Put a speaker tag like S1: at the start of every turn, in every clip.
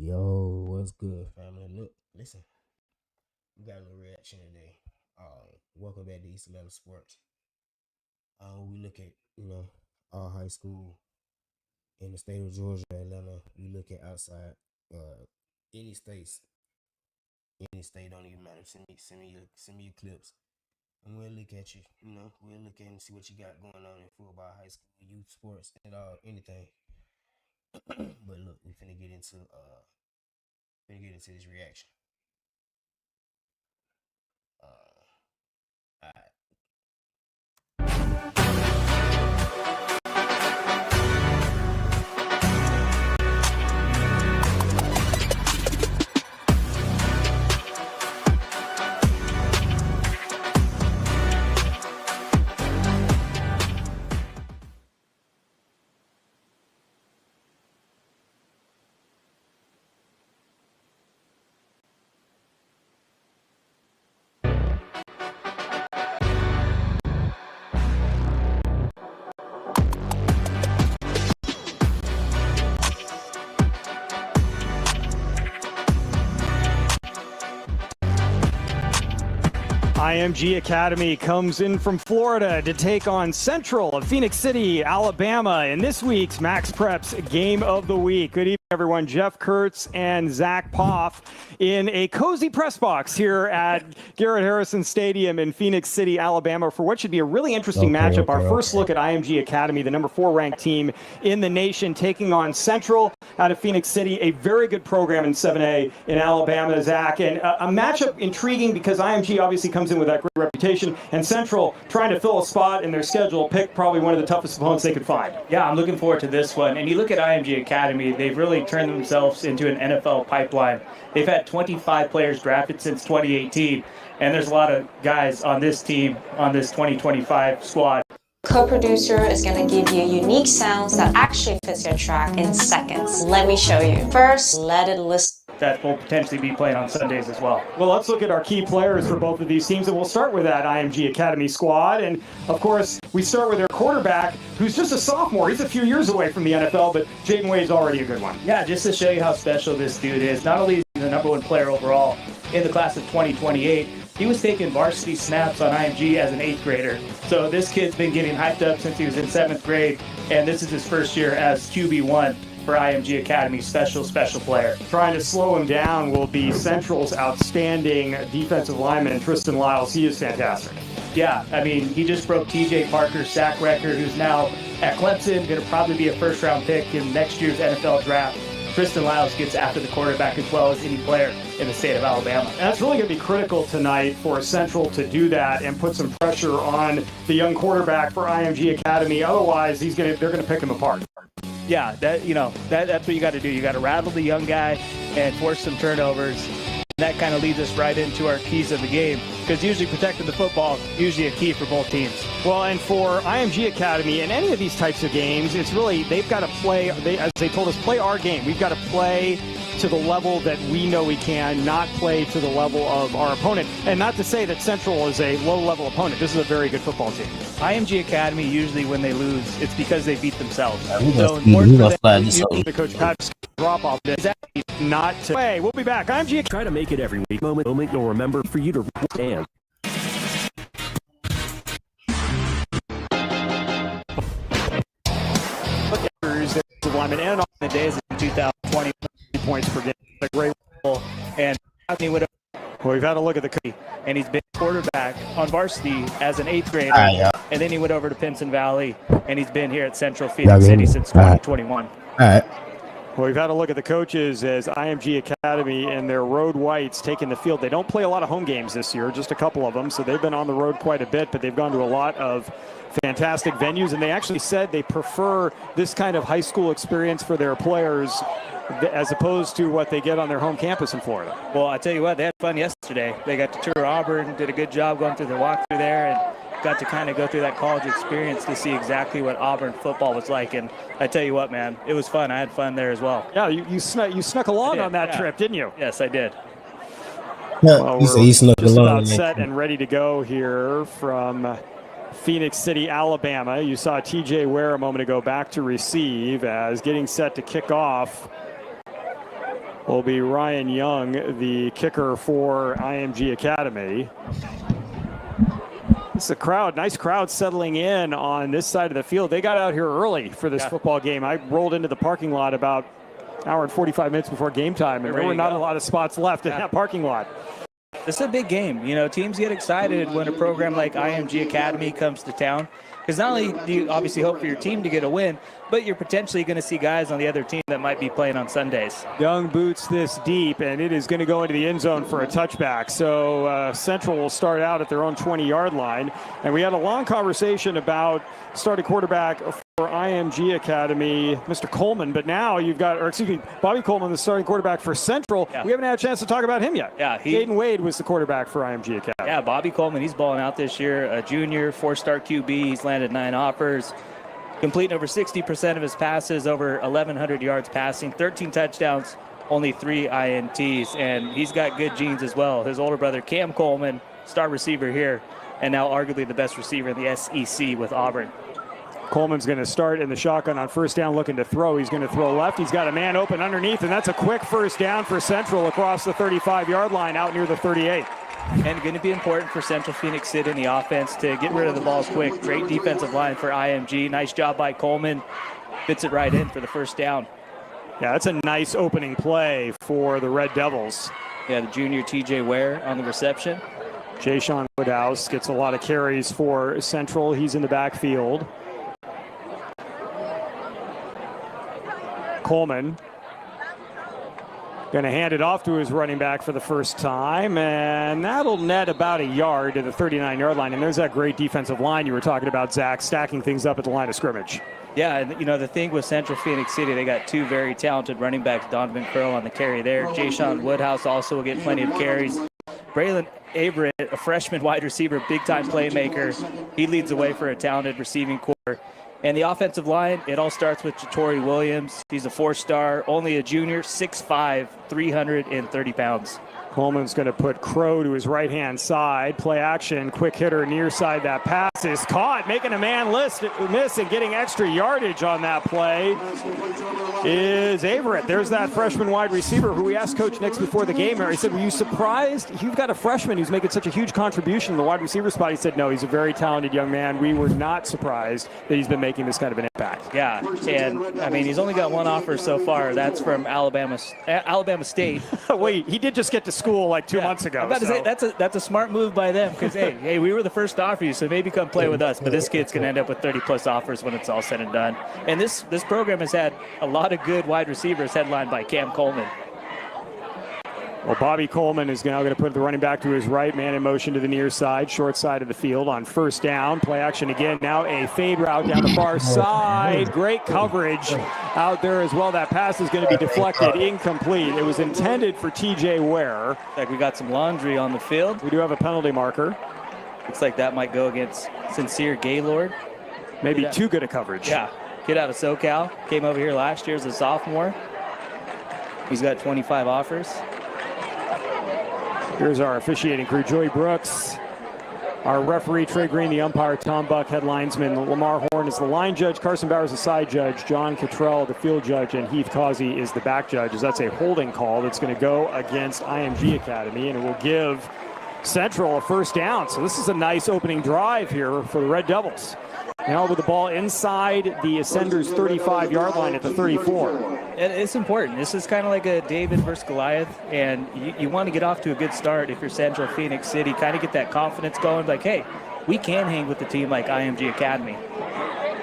S1: Yo, what's good, family? Look, listen, we got a little reaction today. Welcome back to East Atlanta Sports. We look at, our high school in the state of Georgia, Atlanta. We look at outside, any states, any state, don't even matter. Send me your clips, and we'll look at you. We'll look at and see what you got going on in football, high school, youth sports, and anything. But look, we finna get into this reaction. Alright.
S2: IMG Academy comes in from Florida to take on Central of Phoenix City, Alabama, in this week's Max Preps Game of the Week. Good evening, everyone. Jeff Kurtz and Zach Poff in a cozy press box here at Garrett Harrison Stadium in Phoenix City, Alabama, for what should be a really interesting matchup. Our first look at IMG Academy, the number 4 ranked team in the nation, taking on Central out of Phoenix City, a very good program in 7A in Alabama, Zach. And a matchup intriguing because IMG obviously comes in with that great reputation, and Central trying to fill a spot in their schedule, pick probably one of the toughest opponents they could find.
S3: Yeah, I'm looking forward to this one. And you look at IMG Academy, they've really turned themselves into an NFL pipeline. They've had 25 players drafted since 2018, and there's a lot of guys on this team, on this 2025 squad.
S4: Co-producer is going to give you unique sounds that actually fits your track in seconds. Let me show you. First, let it listen.
S3: That will potentially be playing on Sundays as well.
S2: Well, let's look at our key players for both of these teams, and we'll start with that IMG Academy squad. And, of course, we start with their quarterback, who's just a sophomore. He's a few years away from the NFL, but Jaden Wade's already a good one.
S3: Yeah, just to show you how special this dude is. Not only is he the number 1 player overall in the class of 2028, he was taking varsity snaps on IMG as an 8th grader. So this kid's been getting hyped up since he was in 7th grade, and this is his first year as QB1 for IMG Academy. Special player.
S2: Trying to slow him down will be Central's outstanding defensive lineman, Tristan Lyles. He is fantastic.
S3: Yeah, I mean, he just broke TJ Parker's sack record, who's now at Clemson, going to probably be a first-round pick in next year's NFL draft. Tristan Lyles gets after the quarterback as well as any player in the state of Alabama.
S2: And that's really going to be critical tonight for Central to do that and put some pressure on the young quarterback for IMG Academy. Otherwise, they're going to pick him apart.
S3: Yeah, that's what you got to do. You got to rattle the young guy and force some turnovers. That kind of leads us right into our keys of the game, because usually protecting the football usually a key for both teams.
S2: Well, and for IMG Academy, in any of these types of games, it's really, they've got to play, as they told us, play our game. We've got to play to the level that we know we can, not play to the level of our opponent. And not to say that Central is a low-level opponent. This is a very good football team.
S3: IMG Academy, usually when they lose, it's because they beat themselves.
S5: So important for them
S2: the coach Pat's drop-off exactly not to play. We'll be back. IMG.
S6: Try to make it every week. Moment you'll remember for you to stand.
S3: And on the days in 2020 points per game, a great role. And
S2: Well, we've had a look at the
S3: and he's been quarterback on varsity as an 8th grader, and then he went over to Pinson Valley, and he's been here at Central Phoenix City since 2021.
S5: All right.
S2: Well, we've had a look at the coaches as IMG Academy and their road whites taking the field. They don't play a lot of home games this year, just a couple of them, so they've been on the road quite a bit, but they've gone to a lot of fantastic venues, and they actually said they prefer this kind of high school experience for their players as opposed to what they get on their home campus in Florida.
S3: Well, I tell you what, they had fun yesterday. They got to tour Auburn, did a good job going through the walkthrough there, and got to kind of go through that college experience to see exactly what Auburn football was like. And I tell you what, man, it was fun. I had fun there as well.
S2: Yeah, you snuck along on that trip, didn't you?
S3: Yes, I did.
S2: Well, we're just about set and ready to go here from Phoenix City, Alabama. You saw TJ Ware a moment ago back to receive as getting set to kick off will be Ryan Young, the kicker for IMG Academy. It's a crowd, nice crowd settling in on this side of the field. They got out here early for this football game. I rolled into the parking lot about an hour and 45 minutes before game time, and there were not a lot of spots left in that parking lot.
S3: This is a big game. You know, teams get excited when a program like IMG Academy comes to town, because not only do you obviously hope for your team to get a win, but you're potentially going to see guys on the other team that might be playing on Sundays.
S2: Young boots this deep, and it is going to go into the end zone for a touchback. So Central will start out at their own 20-yard line. And we had a long conversation about starting quarterback for IMG Academy, Mr. Coleman. But now you've got, or excuse me, Bobby Coleman, the starting quarterback for Central.
S3: Yeah.
S2: We haven't had a chance to talk about him yet.
S3: Yeah,
S2: Caden Wade was the quarterback for IMG Academy.
S3: Yeah, Bobby Coleman, he's balling out this year. A junior, 4-star QB. He's landed 9 offers. Completing over 60% of his passes, over 1,100 yards passing, 13 touchdowns, only 3 INTs, and he's got good genes as well. His older brother, Cam Coleman, star receiver here, and now arguably the best receiver in the SEC with Auburn.
S2: Coleman's going to start in the shotgun on first down, looking to throw. He's going to throw left. He's got a man open underneath, and that's a quick first down for Central across the 35-yard line out near the 38.
S3: And going to be important for Central Phoenix City in the offense to get rid of the ball quick. Great defensive line for IMG. Nice job by Coleman. Fits it right in for the first down.
S2: Yeah, that's a nice opening play for the Red Devils.
S3: Yeah, the junior TJ Ware on the reception.
S2: Jay-Sean Woodhouse gets a lot of carries for Central. He's in the backfield. Coleman going to hand it off to his running back for the first time, and that'll net about a yard to the 39-yard line. And there's that great defensive line you were talking about, Zach, stacking things up at the line of scrimmage.
S3: Yeah, and you know, the thing with Central Phoenix City, they got 2 very talented running backs, Donovan Curl on the carry there. Jay-Sean Woodhouse also will get plenty of carries. Braylon Averett, a freshman wide receiver, big-time playmaker. He leads the way for a talented receiving corps. And the offensive line, it all starts with Jatori Williams. He's a 4-star, only a junior, 6'5", 330 pounds.
S2: Coleman's going to put Crow to his right-hand side. Play action, quick hitter near side. That pass is caught, making a man miss and getting extra yardage on that play is Averett. There's that freshman wide receiver who we asked Coach Nix before the game. He said, were you surprised you've got a freshman who's making such a huge contribution in the wide receiver spot? He said, no, he's a very talented young man. We were not surprised that he's been making this kind of an impact.
S3: Yeah, and I mean, he's only got 1 offer so far. That's from Alabama State.
S2: Wait, he did just get to school like 2 months ago.
S3: I'm about to say, that's a smart move by them, because hey, we were the first to offer you, so maybe come play with us. But this kid's going to end up with 30-plus offers when it's all said and done. And this program has had a lot of good wide receivers headlined by Cam Coleman.
S2: Well, Bobby Coleman is now going to put the running back to his right, man in motion to the near side, short side of the field on first down. Play action again. Now a fade route down the far side. Great coverage out there as well. That pass is going to be deflected, incomplete. It was intended for TJ Ware.
S3: Like we got some laundry on the field.
S2: We do have a penalty marker.
S3: Looks like that might go against Sincere Gaylord.
S2: Maybe too good a coverage.
S3: Yeah, kid out of SoCal. Came over here last year as a sophomore. He's got 25 offers.
S2: Here's our officiating crew, Joey Brooks, our referee, Trey Green, the umpire, Tom Buck, head linesman, Lamar Horn is the line judge, Carson Bowers the side judge, John Cottrell the field judge, and Heath Causey is the back judge. As that's a holding call that's going to go against IMG Academy, and it will give Central a first down. So this is a nice opening drive here for the Red Devils. Now with the ball inside the Ascenders' 35-yard line at the 34.
S3: It's important. This is kind of like a David versus Goliath, and you want to get off to a good start if you're Central Phoenix City, kind of get that confidence going, like, hey, we can hang with the team like IMG Academy.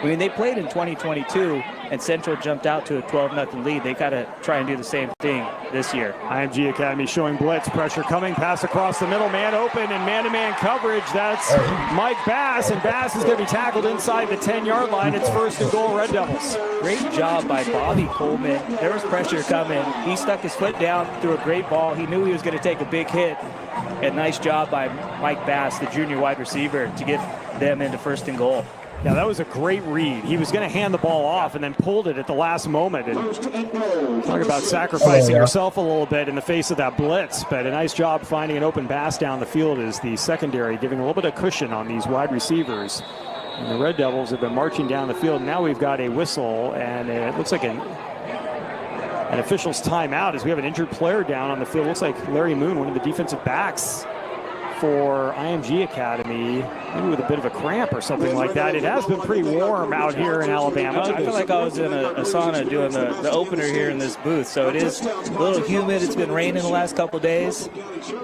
S3: I mean, they played in 2022, and Central jumped out to a 12-0 lead. They got to try and do the same thing this year.
S2: IMG Academy showing blitz, pressure coming, pass across the middle, man open, and man-to-man coverage. That's Mike Bass, and Bass is going to be tackled inside the 10-yard line. It's first and goal, Red Devils.
S3: Great job by Bobby Coleman. There was pressure coming. He stuck his foot down, threw a great ball. He knew he was going to take a big hit. And nice job by Mike Bass, the junior wide receiver, to get them into first and goal.
S2: Yeah, that was a great read. He was going to hand the ball off and then pulled it at the last moment. And talk about sacrificing yourself a little bit in the face of that blitz. But a nice job finding an open pass down the field is the secondary, giving a little bit of cushion on these wide receivers. And the Red Devils have been marching down the field. Now we've got a whistle, and it looks like An official's timeout as we have an injured player down on the field. Looks like Larry Moon, one of the defensive backs for IMG Academy, maybe with a bit of a cramp or something like that. It has been pretty warm out here in Alabama.
S3: I feel like I was in a sauna doing the opener here in this booth, so it is a little humid. It's been raining the last couple days.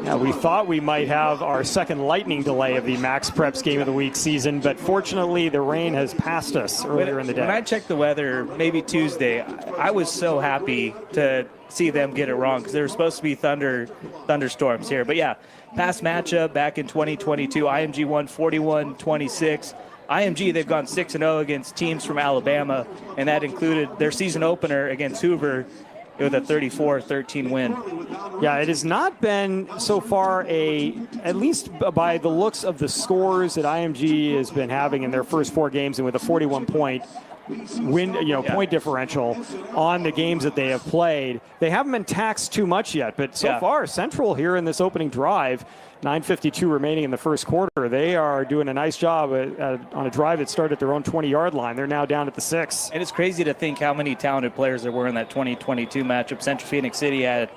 S2: Yeah, we thought we might have our second lightning delay of the Max Preps Game of the Week season, but fortunately the rain has passed us earlier in the day.
S3: When I checked the weather, maybe Tuesday, I was so happy to see them get it wrong because there were supposed to be thunderstorms here. But yeah, past matchup back in 2022, IMG won 41-26. IMG, they've gone 6-0 against teams from Alabama, and that included their season opener against Hoover with a 34-13 win.
S2: Yeah, it has not been so far at least by the looks of the scores that IMG has been having in their first 4 games, and with a 41-point point differential on the games that they have played. They haven't been taxed too much yet, but so far Central here in this opening drive, 9:52 remaining in the first quarter, they are doing a nice job on a drive that started at their own 20-yard line. They're now down at the 6.
S3: And it's crazy to think how many talented players there were in that 2022 matchup. Central Phoenix City had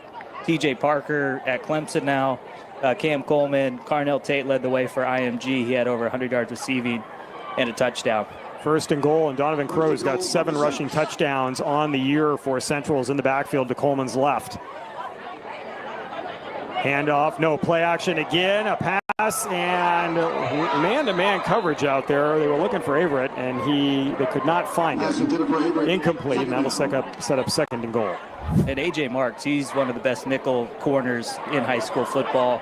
S3: TJ Parker at Clemson now, Cam Coleman, Carnell Tate led the way for IMG. He had over 100 yards receiving and a touchdown.
S2: First and goal, and Donovan Crow's got 7 rushing touchdowns on the year for Central's in the backfield to Coleman's left. Handoff, no play action again, a pass, and man-to-man coverage out there. They were looking for Averett, and they could not find him. Incomplete, and that'll set up second and goal.
S3: And A.J. Marks, he's one of the best nickel corners in high school football.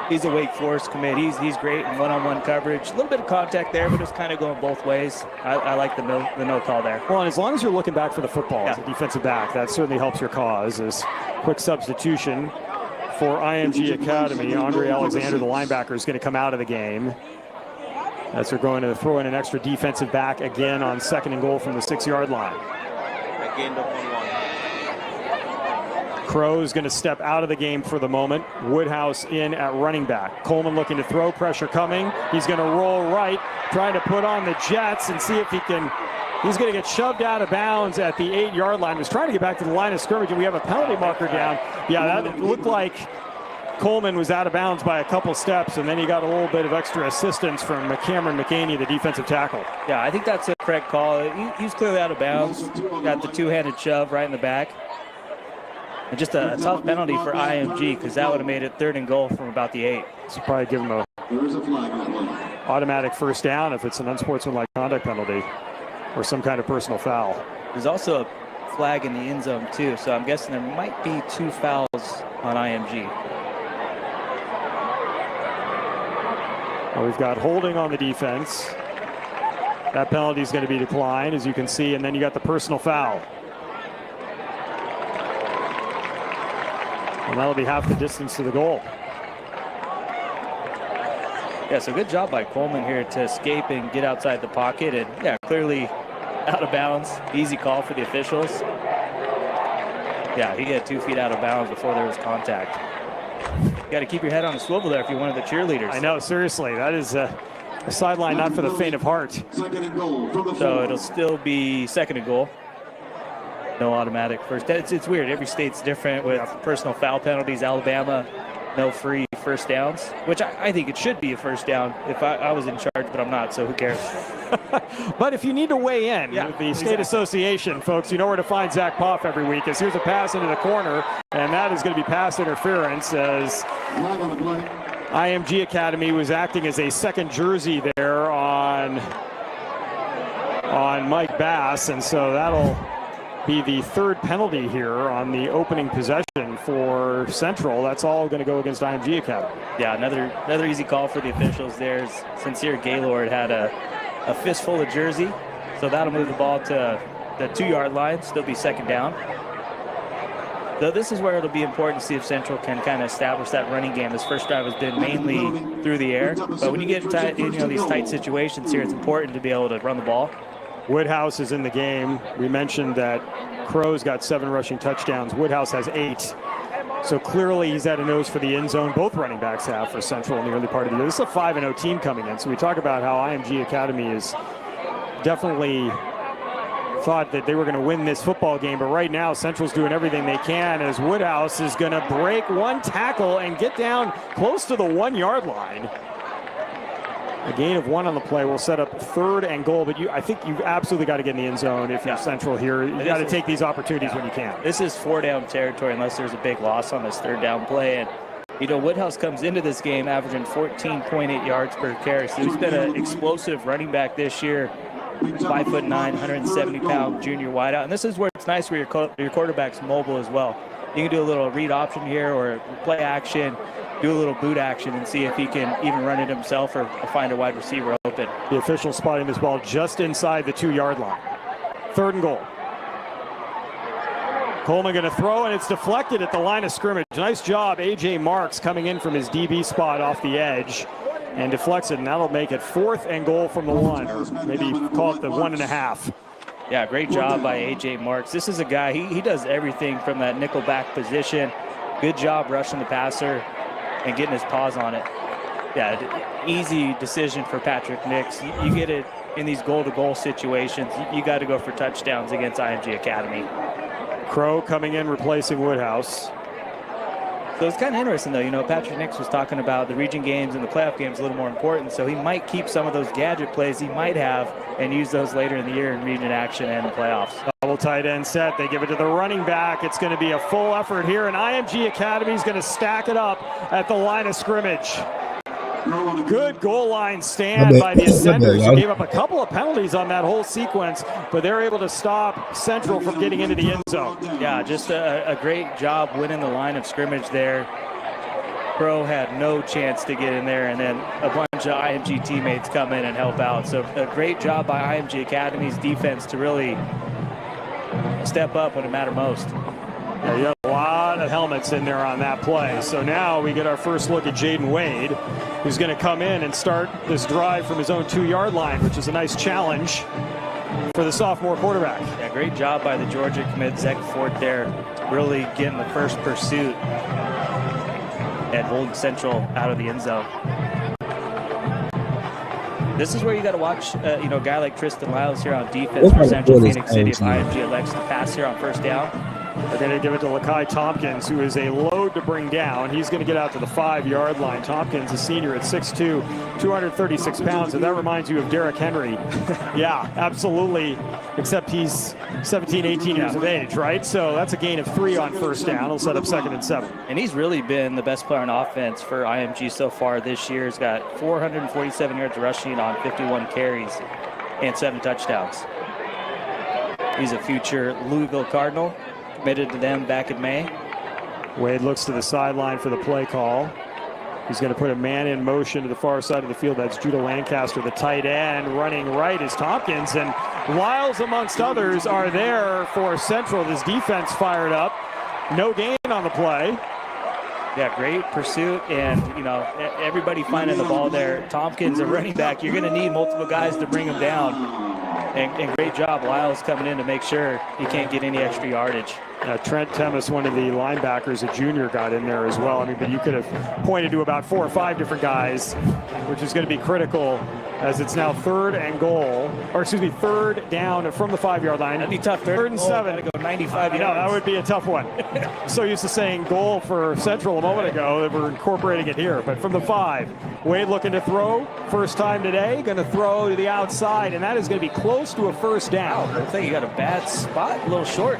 S3: He's a Wake Forest commit. He's great in one-on-one coverage. A little bit of contact there, but it's kind of going both ways. I like the no call there.
S2: Well, and as long as you're looking back for the football as a defensive back, that certainly helps your cause. As quick substitution for IMG Academy, Andre Alexander, the linebacker, is going to come out of the game. As they're going to throw in an extra defensive back again on second and goal from the 6-yard line. Crow is going to step out of the game for the moment. Woodhouse in at running back. Coleman looking to throw, pressure coming. He's going to roll right, trying to put on the Jets and see if he can. He's going to get shoved out of bounds at the 8-yard line. He was trying to get back to the line of scrimmage, and we have a penalty marker down. Yeah, that looked like Coleman was out of bounds by a couple steps, and then he got a little bit of extra assistance from Cameron McCaney, the defensive tackle.
S3: Yeah, I think that's a correct call. He's clearly out of bounds. Got the two-handed shove right in the back. And just a tough penalty for IMG because that would have made it third and goal from about the 8.
S2: So probably give him a automatic first down if it's an unsportsmanlike conduct penalty or some kind of personal foul.
S3: There's also a flag in the end zone too, so I'm guessing there might be 2 fouls on IMG.
S2: Well, we've got holding on the defense. That penalty is going to be declined, as you can see, and then you got the personal foul. And that'll be half the distance to the goal.
S3: Yeah, so good job by Coleman here to escape and get outside the pocket. And yeah, clearly out of bounds. Easy call for the officials. Yeah, he had 2 feet out of bounds before there was contact. You got to keep your head on a swivel there if you're one of the cheerleaders.
S2: I know, seriously. That is a sideline not for the faint of heart.
S3: So it'll still be second and goal. No automatic first. It's weird. Every state's different with personal foul penalties. Alabama, no free first downs, which I think it should be a first down if I was in charge, but I'm not, so who cares?
S2: But if you need to weigh in with the state association, folks, you know where to find Zach Poff every week. As here's a pass into the corner, and that is going to be pass interference as IMG Academy was acting as a second jersey there on Mike Bass, and so that'll be the third penalty here on the opening possession for Central. That's all going to go against IMG Academy.
S3: Yeah, another easy call for the officials there. Sincere Gaylord had a fistful of jersey, so that'll move the ball to the 2-yard line, still be second down. Though this is where it'll be important to see if Central can kind of establish that running game. This first drive has been mainly through the air, but when you get in these tight situations here, it's important to be able to run the ball.
S2: Woodhouse is in the game. We mentioned that Crow's got 7 rushing touchdowns. Woodhouse has 8. So clearly he's had a nose for the end zone. Both running backs have for Central in the early part of the year. This is a 5-0 team coming in. So we talk about how IMG Academy is definitely thought that they were going to win this football game, but right now Central's doing everything they can as Woodhouse is going to break one tackle and get down close to the 1 yard line. A gain of 1 on the play will set up 3rd and goal, but I think you've absolutely got to get in the end zone if you're Central here. You got to take these opportunities when you can.
S3: This is 4-down territory unless there's a big loss on this 3rd down play. And Woodhouse comes into this game averaging 14.8 yards per carry. So he's been an explosive running back this year. 5'9", 170-pound junior wideout. And this is where it's nice where your quarterback's mobile as well. You can do a little read option here or play action, do a little boot action and see if he can even run it himself or find a wide receiver open.
S2: The official spotting this ball just inside the 2 yard line. 3rd and goal. Coleman going to throw, and it's deflected at the line of scrimmage. Nice job, A.J. Marks coming in from his DB spot off the edge and deflects it, and that'll make it 4th and goal from the 1, or maybe call it the 1.5.
S3: Yeah, great job by A.J. Marks. This is a guy, he does everything from that nickel back position. Good job rushing the passer and getting his paws on it. Yeah, easy decision for Patrick Nix. You get it in these goal-to-goal situations. You got to go for touchdowns against IMG Academy.
S2: Crow coming in, replacing Woodhouse.
S3: So it's kind of interesting, though. Patrick Nix was talking about the region games and the playoff games a little more important, so he might keep some of those gadget plays he might have and use those later in the year in region action and the playoffs.
S2: Double tight end set. They give it to the running back. It's going to be a full effort here, and IMG Academy is going to stack it up at the line of scrimmage. Good goal line stand by the Ascenders, who gave up a couple of penalties on that whole sequence, but they're able to stop Central from getting into the end zone.
S3: Yeah, just a great job winning the line of scrimmage there. Crow had no chance to get in there, and then a bunch of IMG teammates come in and help out. So a great job by IMG Academy's defense to really step up when it mattered most.
S2: Yeah, you have a lot of helmets in there on that play. So now we get our first look at Jaden Wade, who's going to come in and start this drive from his own 2 yard line, which is a nice challenge for the sophomore quarterback.
S3: Yeah, great job by the Georgia commit Zach Ford there, really getting the first pursuit and holding Central out of the end zone. This is where you got to watch, a guy like Tristan Lyles here on defense for Central Phoenix City if IMG elects to pass here on 1st down.
S2: They're going to give it to Lakai Tompkins, who is a load to bring down. He's going to get out to the 5 yard line. Tompkins, a senior at 6'2", 236 pounds, and that reminds you of Derrick Henry. Yeah, absolutely, except he's 17, 18 years of age, right? So that's a gain of 3 on 1st down. He'll set up 2nd and 7.
S3: And he's really been the best player on offense for IMG so far this year. He's got 447 yards rushing on 51 carries and 7 touchdowns. He's a future Louisville Cardinal. Committed to them back in May.
S2: Wade looks to the sideline for the play call. He's going to put a man in motion to the far side of the field. That's Judah Lancaster, the tight end. Running right is Tompkins, and Lyles, amongst others, are there for Central. This defense fired up. No gain on the play.
S3: Yeah, great pursuit, and everybody finding the ball there. Tompkins, a running back, you're going to need multiple guys to bring him down. And great job, Lyles coming in to make sure he can't get any extra yardage.
S2: Trent Temis, one of the linebackers, a junior, got in there as well. But you could have pointed to about 4 or 5 different guys, which is going to be critical as it's now 3rd down from the 5 yard line.
S3: That'd be tough.
S2: 3rd and 7.
S3: Gotta go 95 yards.
S2: No, that would be a tough one. So used to saying goal for Central a moment ago that we're incorporating it here. But from the 5, Wade looking to throw. First time today, going to throw to the outside, and that is going to be close to a 1st down.
S3: I think you got a bad spot, a little short.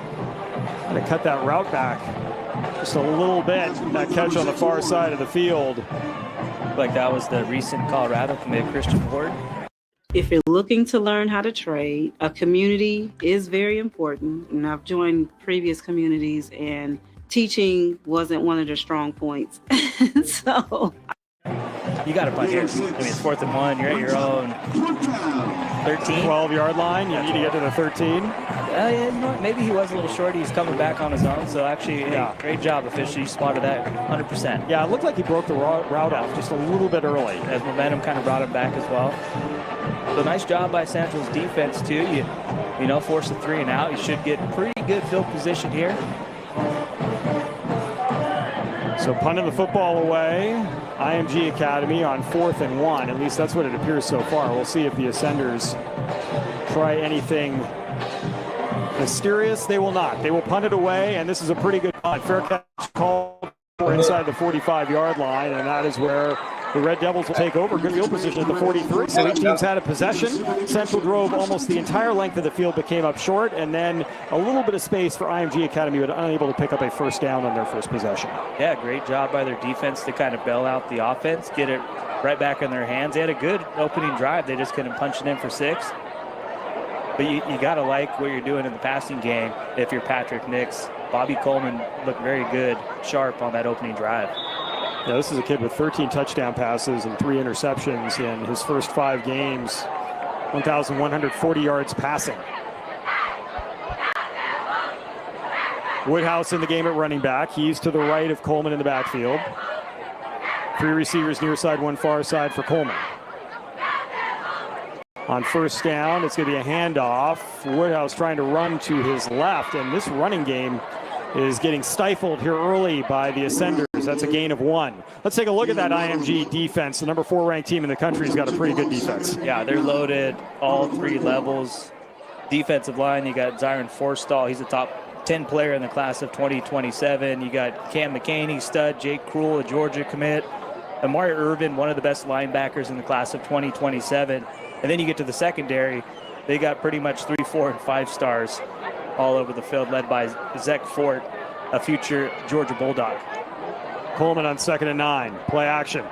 S2: Going to cut that route back just a little bit. That catch on the far side of the field.
S3: Like that was the recent Colorado commit, Christian Ward.
S7: If you're looking to learn how to trade, a community is very important. And I've joined previous communities, and teaching wasn't one of their strong points. So
S3: you got to punt here. It's 4th and 1. You're at your own 13.
S2: 12 yard line. You need to get to the 13.
S3: Maybe he was a little short. He's coming back on his own. So actually, great job officially. You spotted that 100%.
S2: Yeah, it looked like he broke the route off just a little bit early.
S3: As momentum kind of brought him back as well. So nice job by Central's defense too. You force a 3 and out. You should get pretty good field position here.
S2: So punting the football away. IMG Academy on 4th and 1. At least that's what it appears so far. We'll see if the Ascenders try anything Mysterious, they will not. They will punt it away, and this is a pretty good punt. Fair catch called for inside the 45-yard line, and that is where the Red Devils will take over. Good field position at the 43. So each team's had a possession. Central drove almost the entire length of the field, but came up short, and then a little bit of space for IMG Academy, but unable to pick up a first down on their first possession.
S3: Yeah, great job by their defense to kind of bail out the offense, get it right back in their hands. They had a good opening drive. They just couldn't punch it in for 6. But you got to like what you're doing in the passing game if you're Patrick Nix. Bobby Coleman looked very good, sharp on that opening drive.
S2: Yeah, this is a kid with 13 touchdown passes and 3 interceptions in his first 5 games, 1,140 yards passing. Woodhouse in the game at running back. He's to the right of Coleman in the backfield. 3 receivers near side, 1 far side for Coleman. On first down, it's going to be a handoff. Woodhouse trying to run to his left, and this running game is getting stifled here early by the Ascenders. That's a gain of 1. Let's take a look at that IMG defense. The number 4 ranked team in the country has got a pretty good defense.
S3: Yeah, they're loaded all 3 levels. Defensive line, you got Zyron Forstall. He's a top 10 player in the class of 2027. You got Cam McCaney, stud, Jake Krull, a Georgia commit. Amari Irvin, one of the best linebackers in the class of 2027. And then you get to the secondary, they got pretty much 3, 4, and 5 stars all over the field, led by Zach Fort, a future Georgia Bulldog.
S2: Coleman on 2nd and 9. Play action.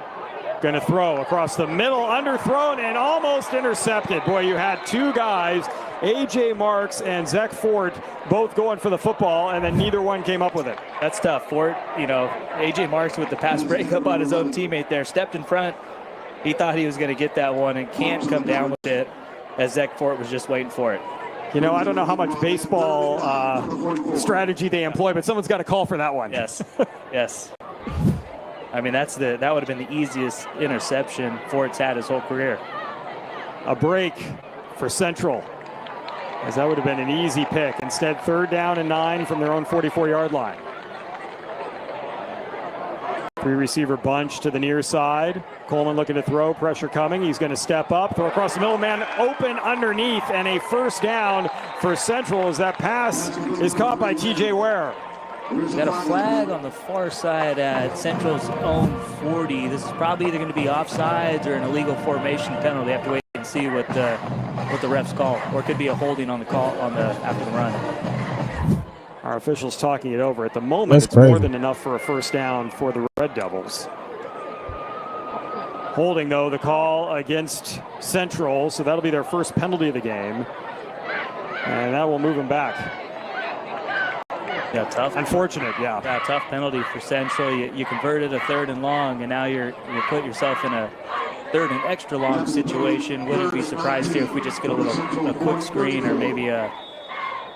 S2: Going to throw across the middle, underthrown and almost intercepted. Boy, you had 2 guys, A.J. Marks and Zach Fort, both going for the football, and then neither one came up with it.
S3: That's tough. Fort, A.J. Marks with the pass breakup on his own teammate there, stepped in front. He thought he was going to get that one and can't come down with it, as Zach Fort was just waiting for it.
S2: I don't know how much baseball strategy they employ, but someone's got to call for that one.
S3: Yes, yes. I mean, that would have been the easiest interception Fort's had his whole career.
S2: A break for Central, as that would have been an easy pick. Instead, 3rd down and 9 from their own 44-yard line. 3-receiver bunch to the near side. Coleman looking to throw, pressure coming. He's going to step up, throw across the middle, man open underneath, and a first down for Central as that pass is caught by TJ Ware.
S3: Got a flag on the far side at Central's own 40. This is probably either going to be offsides or an illegal formation penalty. They have to wait and see what the refs call, or it could be a holding on the call after the run.
S2: Our officials talking it over. At the moment, it's more than enough for a first down for the Red Devils. Holding, though, the call against Central, so that'll be their first penalty of the game. And that will move them back.
S3: Yeah, tough.
S2: Unfortunate, yeah.
S3: Yeah, tough penalty for Central. You converted a 3rd and long, and now you put yourself in a 3rd and extra long situation. Wouldn't be surprised here if we just get a quick screen or maybe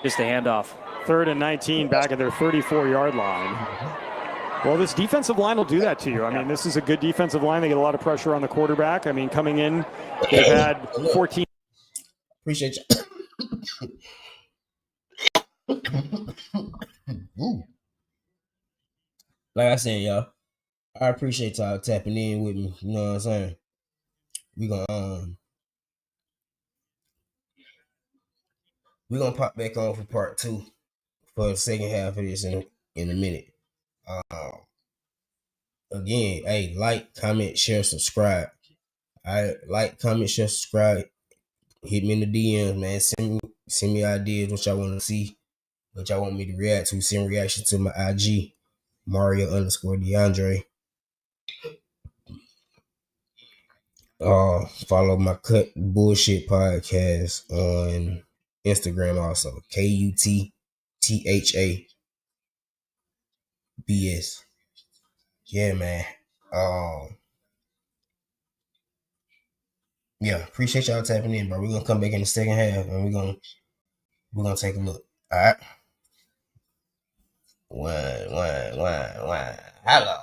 S3: just a handoff.
S2: 3rd and 19 back at their 34-yard line. Well, this defensive line will do that to you. I mean, this is a good defensive line. They get a lot of pressure on the quarterback. I mean, coming in, they've had 14.
S1: Appreciate you. Like I said, y'all, I appreciate y'all tapping in with me. You know what I'm saying? We're gonna pop back on for part 2 for the second half of this in a minute. Again, hey, like, comment, share, subscribe. Like, comment, share, subscribe. Hit me in the DMs, man. Send me ideas, what y'all want to see, what y'all want me to react to. Send reaction to my IG, Mario_DeAndre. Follow my Cut Bullshit podcast on Instagram also. KUTTHABS. Yeah, man. Yeah, appreciate y'all tapping in, bro. We're gonna come back in the second half and we're gonna take a look. All right. One. Hello.